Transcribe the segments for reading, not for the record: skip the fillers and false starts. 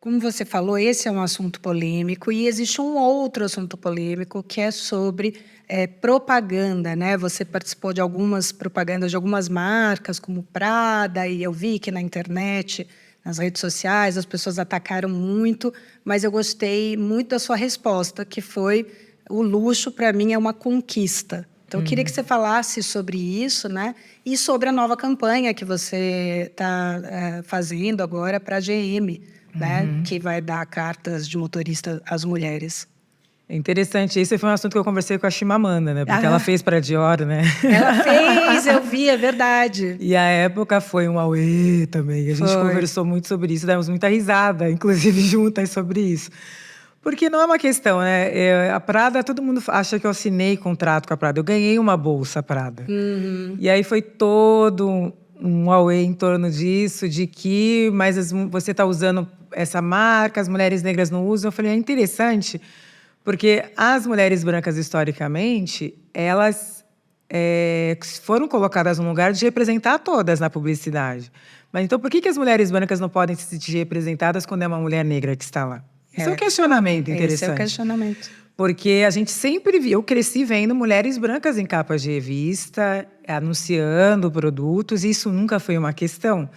Como você falou, esse é um assunto polêmico e existe um outro assunto polêmico que é sobre propaganda, né? Você participou de algumas propagandas de algumas marcas, como Prada, e eu vi que na internet, nas redes sociais, as pessoas atacaram muito, mas eu gostei muito da sua resposta, que foi: o luxo, para mim, é uma conquista. Então, eu queria que você falasse sobre isso, né? E sobre a nova campanha que você está fazendo agora para a GM, né? Que vai dar cartas de motorista às mulheres. É interessante. Esse foi um assunto que eu conversei com a Chimamanda, né? Porque ela fez para a Dior, né? Ela fez, eu vi, é verdade. E a época foi um auê também. A gente conversou muito sobre isso, demos muita risada, inclusive juntas, sobre isso. Porque não é uma questão, né? A Prada, todo mundo acha que eu assinei contrato com a Prada. Eu ganhei uma bolsa Prada. E aí foi todo um auê em torno disso, de que você está usando essa marca, as mulheres negras não usam. Eu falei, é interessante, porque as mulheres brancas, historicamente, elas foram colocadas num lugar de representar todas na publicidade. Mas então, por que as mulheres brancas não podem se sentir representadas quando é uma mulher negra que está lá? Esse é um questionamento interessante. Esse é o questionamento. Porque a gente sempre viu, eu cresci vendo mulheres brancas em capas de revista, anunciando produtos, e isso nunca foi uma questão.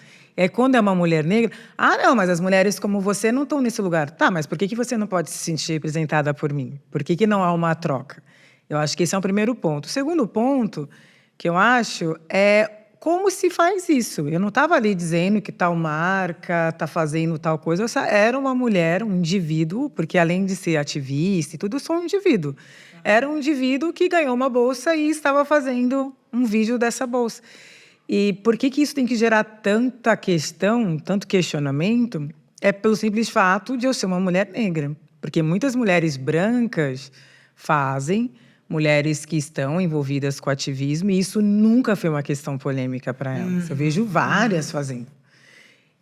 Quando é uma mulher negra, não, mas as mulheres como você não estão nesse lugar. Tá, mas por que você não pode se sentir representada por mim? Por que não há uma troca? Eu acho que esse é o primeiro ponto. O segundo ponto que eu acho é como se faz isso. Eu não estava ali dizendo que tal marca está fazendo tal coisa. Eu era uma mulher, um indivíduo, porque além de ser ativista e tudo, eu sou um indivíduo. Era um indivíduo que ganhou uma bolsa e estava fazendo um vídeo dessa bolsa. E por que isso tem que gerar tanta questão, tanto questionamento? É pelo simples fato de eu ser uma mulher negra. Porque muitas mulheres brancas fazem, mulheres que estão envolvidas com ativismo, e isso nunca foi uma questão polêmica para elas. Eu vejo várias fazendo.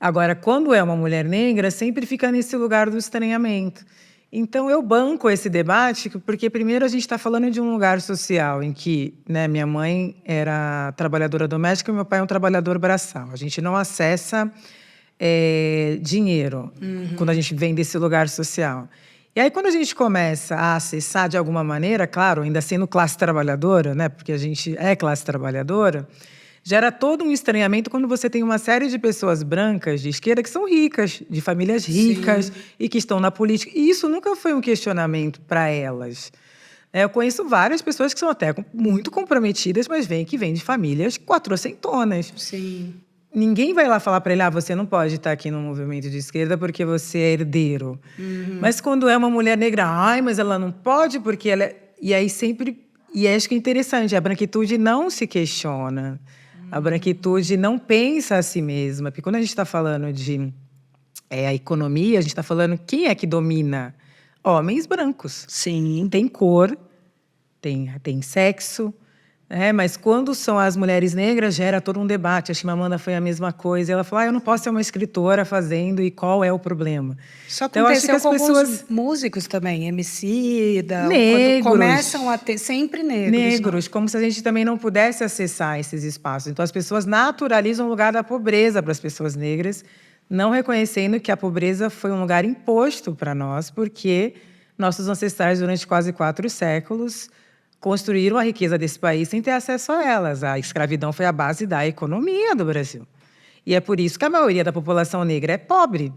Agora, quando é uma mulher negra, sempre fica nesse lugar do estranhamento. Então, eu banco esse debate, porque primeiro a gente está falando de um lugar social em que, né, minha mãe era trabalhadora doméstica e meu pai é um trabalhador braçal. A gente não acessa dinheiro quando a gente vem desse lugar social. E aí, quando a gente começa a acessar de alguma maneira, claro, ainda sendo classe trabalhadora, né, porque a gente é classe trabalhadora, gera todo um estranhamento quando você tem uma série de pessoas brancas de esquerda que são ricas, de famílias ricas. Sim. E que estão na política. E isso nunca foi um questionamento para elas. Eu conheço várias pessoas que são até muito comprometidas, mas que vêm de famílias quatrocentonas. Sim. Ninguém vai lá falar para ele, você não pode estar aqui no movimento de esquerda porque você é herdeiro. Mas quando é uma mulher negra, mas ela não pode porque ela é... E aí sempre... E acho que é interessante, a branquitude não se questiona. A branquitude não pensa a si mesma. Porque quando a gente está falando de a economia, a gente está falando quem é que domina? Homens brancos. Sim. Tem cor, tem sexo... mas quando são as mulheres negras, gera todo um debate. A Chimamanda foi a mesma coisa. Ela falou, eu não posso ser uma escritora fazendo, e qual é o problema? Isso aconteceu então, com alguns músicos também, Emicida, negros, quando começam a ter sempre negros. Como se a gente também não pudesse acessar esses espaços. Então, as pessoas naturalizam o lugar da pobreza para as pessoas negras, não reconhecendo que a pobreza foi um lugar imposto para nós, porque nossos ancestrais, durante quase 4 séculos... construíram a riqueza desse país sem ter acesso a elas. A escravidão foi a base da economia do Brasil. E é por isso que a maioria da população negra é pobre.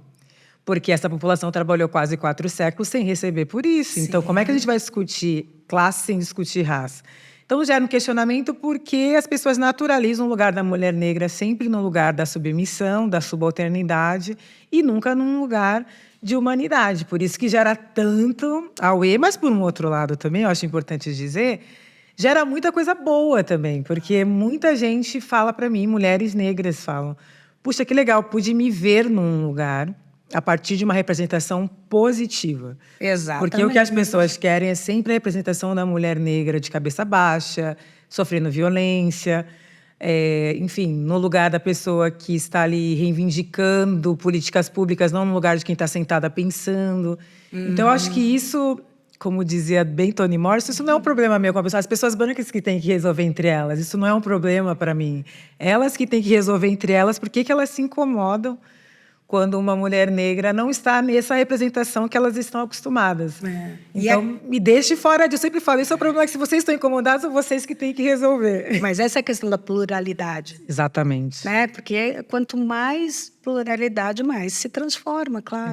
Porque essa população trabalhou quase 4 séculos sem receber por isso. Sim. Então, como é que a gente vai discutir classe sem discutir raça? Então, gera um questionamento porque as pessoas naturalizam o lugar da mulher negra sempre no lugar da submissão, da subalternidade, e nunca num lugar de humanidade. Por isso que gera tanto auê, mas por um outro lado também, eu acho importante dizer, gera muita coisa boa também, porque muita gente fala para mim, mulheres negras falam, puxa, que legal, pude me ver num lugar a partir de uma representação positiva. Exatamente. Porque o que as pessoas querem é sempre a representação da mulher negra de cabeça baixa, sofrendo violência, enfim, no lugar da pessoa que está ali reivindicando políticas públicas, não no lugar de quem está sentada pensando. Então, eu acho que isso, como dizia bem Toni Morrison, isso não é um problema meu com a pessoa. As pessoas brancas que têm que resolver entre elas. Isso não é um problema para mim. Elas que têm que resolver entre elas por que elas se incomodam quando uma mulher negra não está nessa representação que elas estão acostumadas. Então, me deixe fora disso. Eu sempre falo, esse é o problema, que se vocês estão incomodados, são vocês que têm que resolver. Mas essa é a questão da pluralidade, Exatamente. né? Porque quanto mais pluralidade, mais se transforma, claro.